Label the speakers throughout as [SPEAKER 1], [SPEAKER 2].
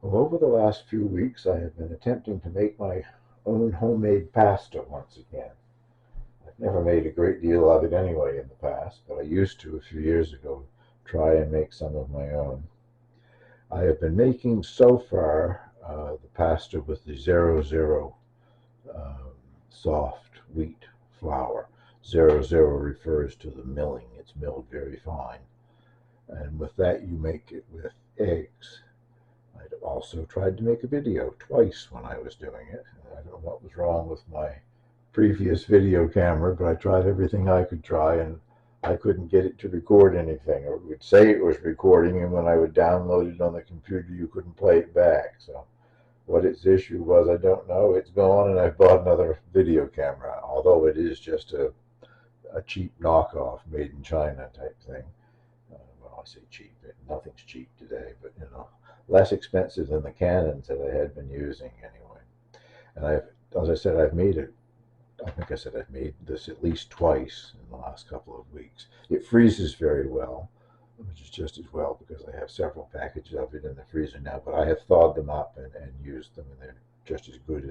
[SPEAKER 1] Well, over the last few weeks, I have been attempting to make my own homemade pasta once again. I've never made a great deal of it anyway in the past, but I used to a few years ago try and make some of my own. I have been making so far the pasta with the 00 um, soft wheat flour. 00 refers to the milling. It's milled very fine. And with that, you make it with eggs. I'd also tried to make a video twice when I was doing it. I don't know what was wrong with my previous video camera, but I tried everything I could try, and I couldn't get it to record anything. Or it would say it was recording, and when I would download it on the computer, you couldn't play it back. So what its issue was, I don't know. It's gone, and I've bought another video camera, although it is just a cheap knockoff made in China type thing. Well, I say cheap. Nothing's cheap today, but less expensive than the Canons that I had been using anyway. And as I said, I've made it. I think I said I've made this at least twice in the last couple of weeks. It freezes very well, which is just as well because I have several packages of it in the freezer now. But I have thawed them up and used them, and they're just as good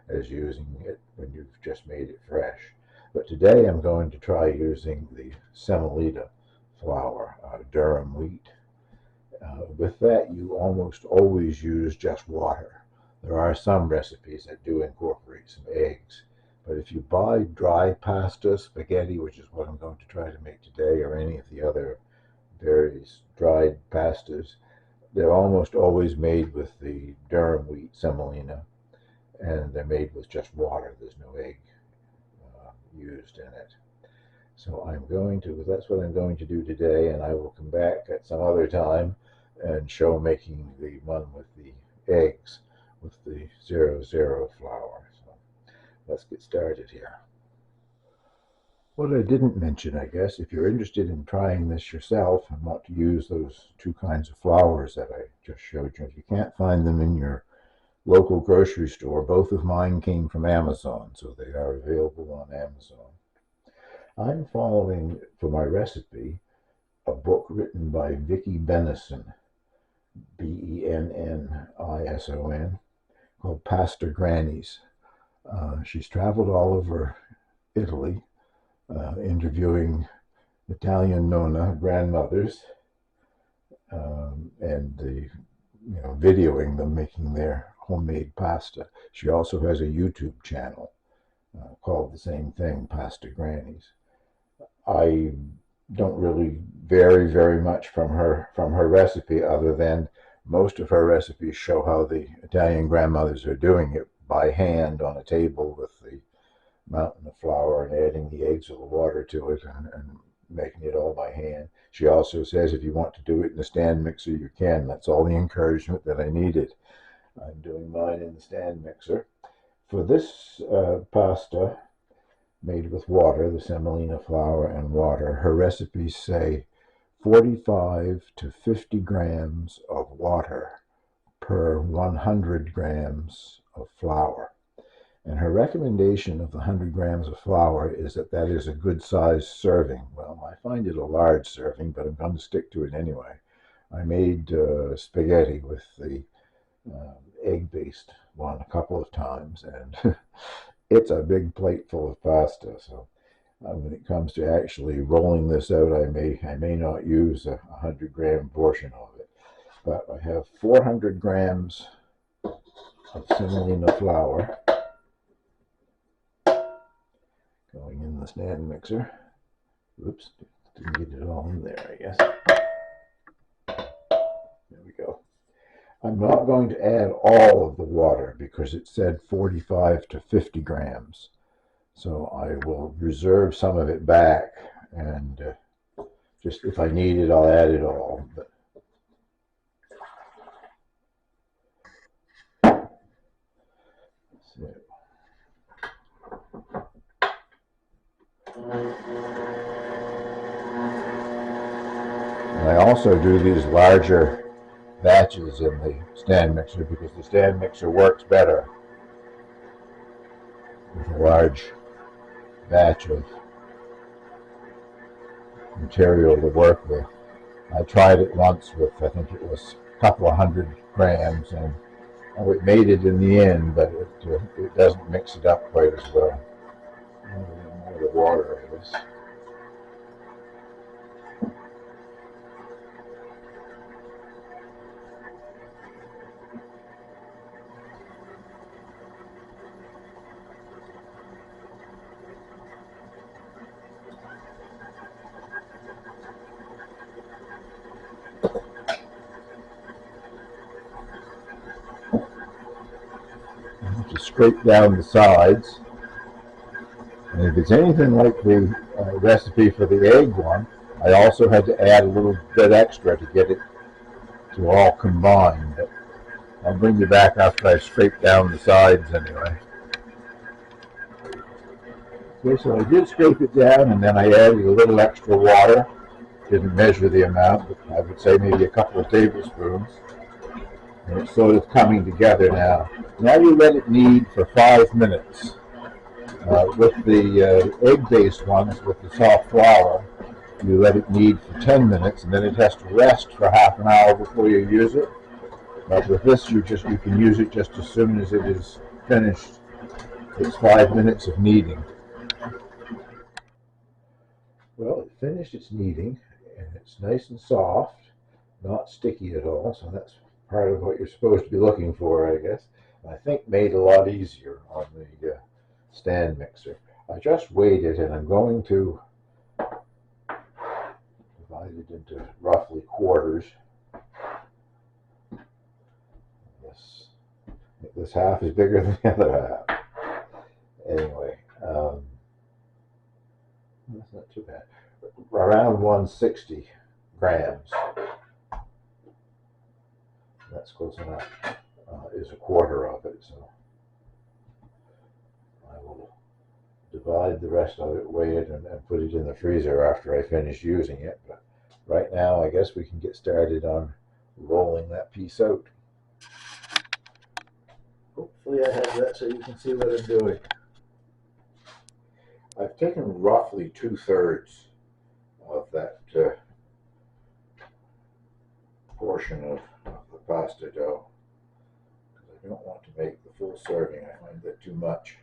[SPEAKER 1] as using it when you've just made it fresh. But today I'm going to try using the Semolina flour, Durham wheat. With that, you almost always use just water. There are some recipes that do incorporate some eggs, but if you buy dry pasta, spaghetti, which is what I'm going to try to make today, or any of the other various dried pastas, they're almost always made with the Durham wheat semolina, and they're made with just water. There's no egg used in it. So that's what I'm going to do today, and I will come back at some other time and show making the one with the eggs with the 00 flour. So let's get started here. What I didn't mention, I guess, if you're interested in trying this yourself and want to use those two kinds of flours that I just showed you, if you can't find them in your local grocery store, both of mine came from Amazon, so they are available on Amazon. I'm following, for my recipe, a book written by Vicki Bennison, Bennison, called Pasta Grannies. She's traveled all over Italy, interviewing Italian nonna grandmothers, and videoing them making their homemade pasta. She also has a YouTube channel called the same thing, Pasta Grannies. I don't really vary very much from her recipe, other than most of her recipes show how the Italian grandmothers are doing it by hand on a table with the mountain of flour and adding the eggs or the water to it and making it all by hand. She also says if you want to do it in a stand mixer, you can. That's all the encouragement that I needed. I'm doing mine in the stand mixer. For this pasta, made with water, the semolina flour and water, her recipes say 45 to 50 grams of water per 100 grams of flour. And her recommendation of the 100 grams of flour is that is a good size serving. Well, I find it a large serving, but I'm going to stick to it anyway. I made spaghetti with the egg-based one a couple of times, and it's a big plate full of pasta. So when it comes to actually rolling this out, I may not use a 100-gram portion of it. But I have 400 grams of semolina flour going in the stand mixer. Oops, didn't get it all in there, I guess. There we go. I'm not going to add all of the water because it said 45 to 50 grams. So I will reserve some of it back, and just if I need it, I'll add it all. But and I also do these larger batches in the stand mixer because the stand mixer works better with a large batch of material to work with. I tried it once with, I think it was a couple of hundred grams, and it made it in the end, but it doesn't mix it up quite as well. More the water, I guess. To scrape down the sides. And if it's anything like the recipe for the egg one, I also had to add a little bit extra to get it to all combine. But I'll bring you back after I've scraped down the sides anyway. Okay, so I did scrape it down, and then I added a little extra water. Didn't measure the amount, but I would say maybe a couple of tablespoons. And it's sort of coming together now. Now you let it knead for 5 minutes. With the egg-based ones, with the soft flour, you let it knead for 10 minutes, and then it has to rest for half an hour before you use it. But with this, you can use it just as soon as it is finished. It's 5 minutes of kneading. Well, it finished its kneading, and it's nice and soft, not sticky at all, so that's part of what you're supposed to be looking for, I guess. I think made a lot easier on the stand mixer. I just weighed it, and I'm going to divide it into roughly quarters. This half is bigger than the other half. Anyway, that's not too bad. Around 160 grams. That's close enough. Is a quarter of it, so I will divide the rest of it, weigh it, and put it in the freezer after I finish using it. But right now, I guess we can get started on rolling that piece out. Hopefully I have that so you can see what I'm doing. I've taken roughly 2/3 of that portion of the pasta dough, because I don't want to make the full serving. I find that too much.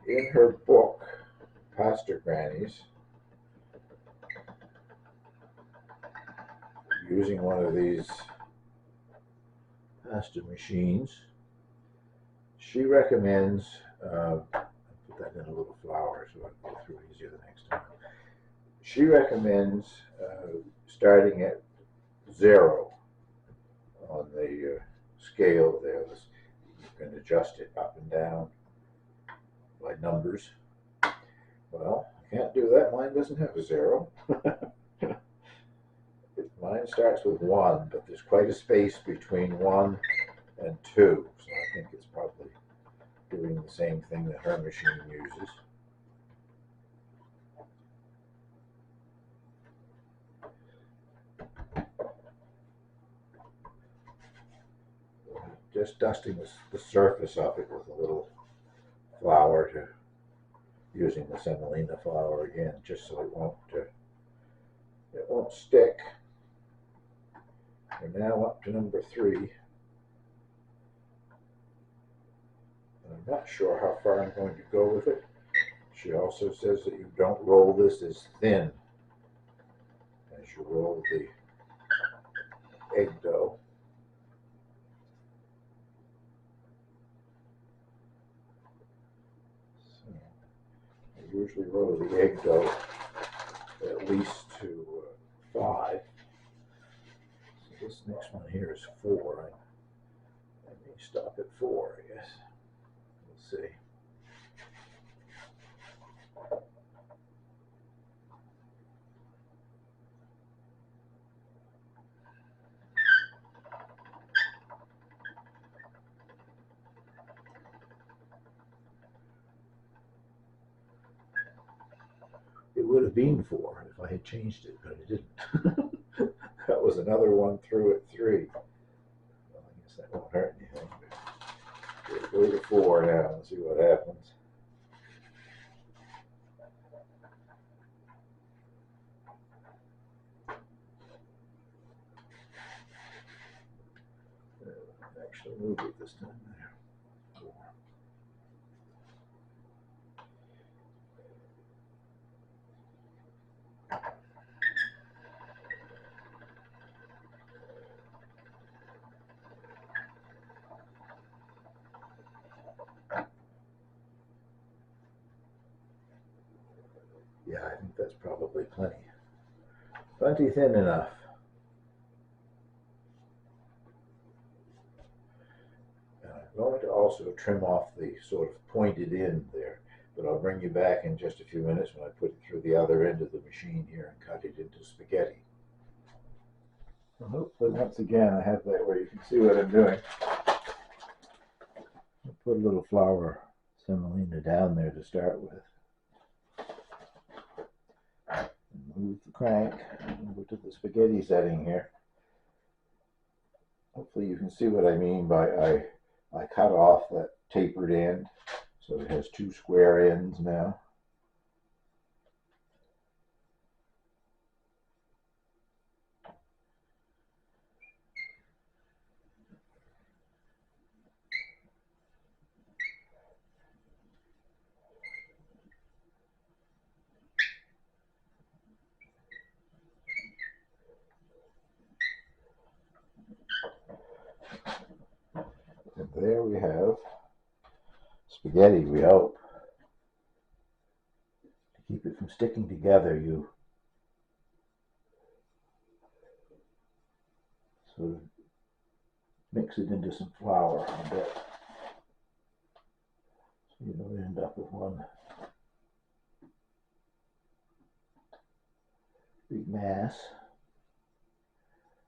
[SPEAKER 1] In her book, Pasta Grannies, using one of these pasta machines, she recommends, put that in a little flour so I can go through it easier the next time. She recommends starting at 0 on the scale there. You can adjust it up and down by numbers. Well, I can't do that. Mine doesn't have a 0. Mine starts with 1, but there's quite a space between 1 and 2, so I think it's probably doing the same thing that her machine uses. Just dusting the surface of it with a little flour, using the Semolina flour again, just so it won't stick. We're now up to number 3. I'm not sure how far I'm going to go with it. She also says that you don't roll this as thin as you roll the egg dough. So I usually roll the egg dough at least to 5. So this next one here is 4. Let me stop at 4, I guess. Let's see. It would have been 4 if I had changed it, but I didn't. That was another one through at 3. Well, I guess that won't hurt anything. We'll go to 4 now and see what happens. actually move it this time. Yeah, I think that's probably plenty thin enough. I'm going to also trim off the sort of pointed end there, but I'll bring you back in just a few minutes when I put it through the other end of the machine here and cut it into spaghetti. So hopefully once again I have that where you can see what I'm doing. I'll put a little flour semolina down there to start with. Move the crank over to the spaghetti setting here. Hopefully you can see what I mean by I cut off that tapered end, so it has two square ends now. And there we have spaghetti, we hope. To keep it from sticking together, you sort of mix it into some flour a bit, so you don't end up with one big mass.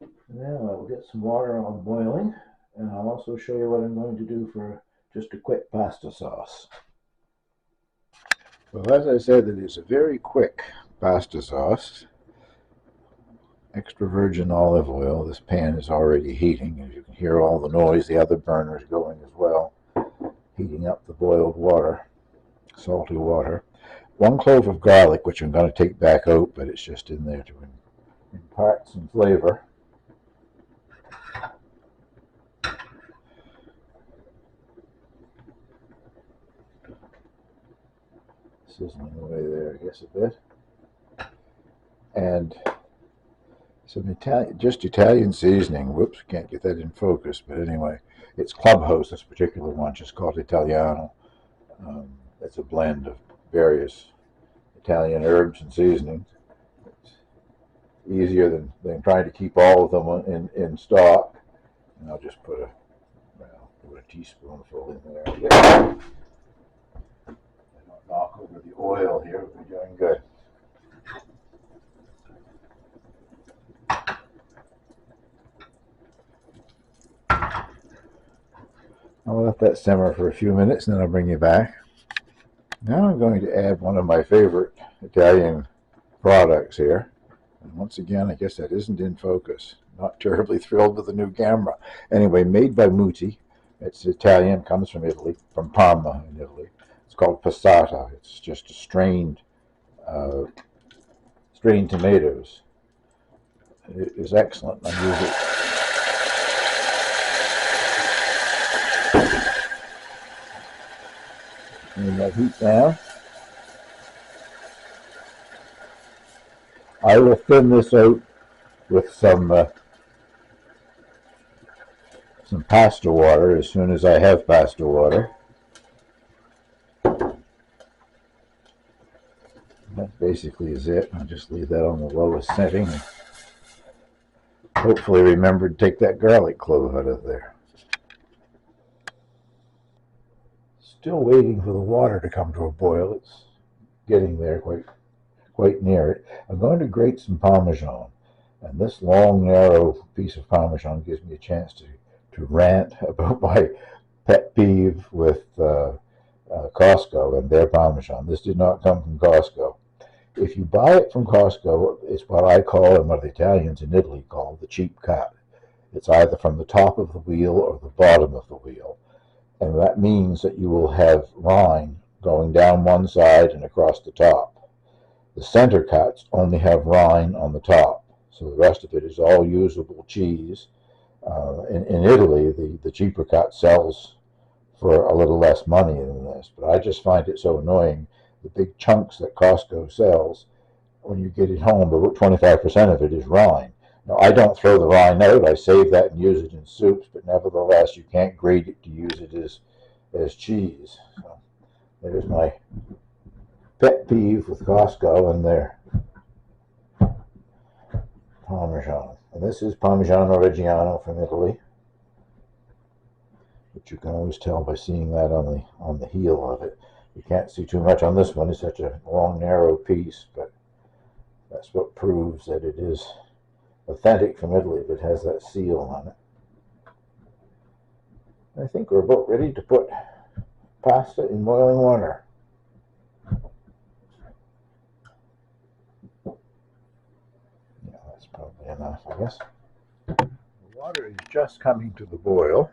[SPEAKER 1] Now I'll get some water on boiling, and I'll also show you what I'm going to do for just a quick pasta sauce. Well, as I said, it is a very quick pasta sauce. Extra virgin olive oil. This pan is already heating. As you can hear all the noise, the other burner is going as well, heating up the boiled water, salty water. 1 clove of garlic, which I'm going to take back out, but it's just in there to impart some flavor. Sizzling away there, I guess, a bit. And some Italian seasoning. Whoops, can't get that in focus, but anyway, it's Clubhouse, this particular one, just called Italiano. It's a blend of various Italian herbs and seasonings. It's easier than trying to keep all of them in stock. And I'll just put a teaspoonful in there. I don't knock over the oil here, we'll be doing good. I'll let that simmer for a few minutes and then I'll bring you back. Now I'm going to add one of my favorite Italian products here. And once again, I guess that isn't in focus. Not terribly thrilled with the new camera. Anyway, made by Muti. It's Italian, comes from Italy, from Parma in Italy. It's called passata. It's just a strained tomatoes. It is excellent. I use it. And that heat down. I will thin this out with some pasta water as soon as I have pasta water. That basically is it. I'll just leave that on the lowest setting. And hopefully remember to take that garlic clove out of there. Still waiting for the water to come to a boil. It's getting there quite near it. I'm going to grate some Parmesan. And this long, narrow piece of Parmesan gives me a chance to rant about my pet peeve with Costco and their Parmesan. This did not come from Costco. If you buy it from Costco, it's what I call, and what the Italians in Italy call, the cheap cut. It's either from the top of the wheel or the bottom of the wheel. And that means that you will have rind going down one side and across the top. The center cuts only have rind on the top. So the rest of it is all usable cheese. In Italy, the cheaper cut sells for a little less money than this, but I just find it so annoying. The big chunks that Costco sells, when you get it home, about 25% of it is rind. Now, I don't throw the rind out. I save that and use it in soups, but nevertheless, you can't grate it to use it as cheese. So there's my pet peeve with Costco and their Parmesan. And this is Parmigiano Reggiano from Italy, which you can always tell by seeing that on the heel of it. You can't see too much on this one. It's such a long, narrow piece, but that's what proves that it is authentic from Italy, if it has that seal on it. I think we're about ready to put pasta in boiling water. Yeah, that's probably enough, I guess. The water is just coming to the boil.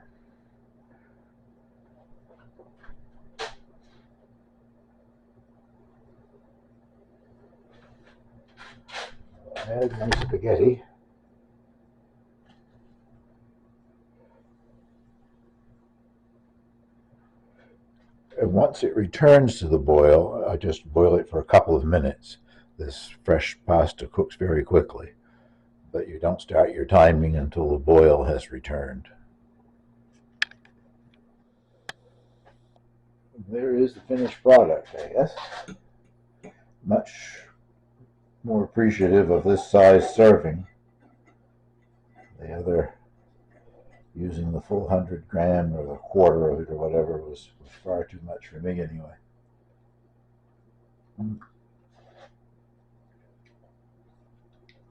[SPEAKER 1] Add my spaghetti. And once it returns to the boil, I just boil it for a couple of minutes. This fresh pasta cooks very quickly, but you don't start your timing until the boil has returned. There is the finished product, I guess. Much more appreciative of this size serving. The other, using the full 100 gram or the quarter of it or whatever, was far too much for me anyway.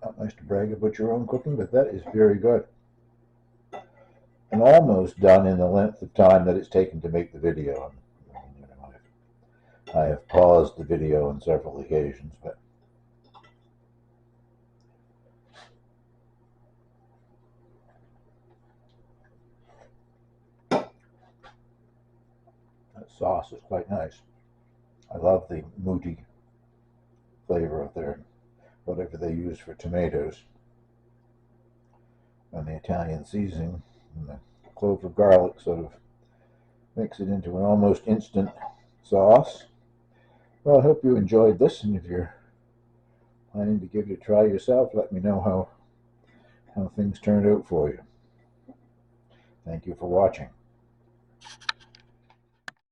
[SPEAKER 1] Not nice to brag about your own cooking, but that is very good. And almost done in the length of time that it's taken to make the video. I have paused the video on several occasions, but that sauce is quite nice. I love the moody flavor of their whatever they use for tomatoes, and the Italian seasoning and the clove of garlic sort of makes it into an almost instant sauce. Well, I hope you enjoyed this, and if you're planning to give it a try yourself, let me know how things turned out for you. Thank you for watching.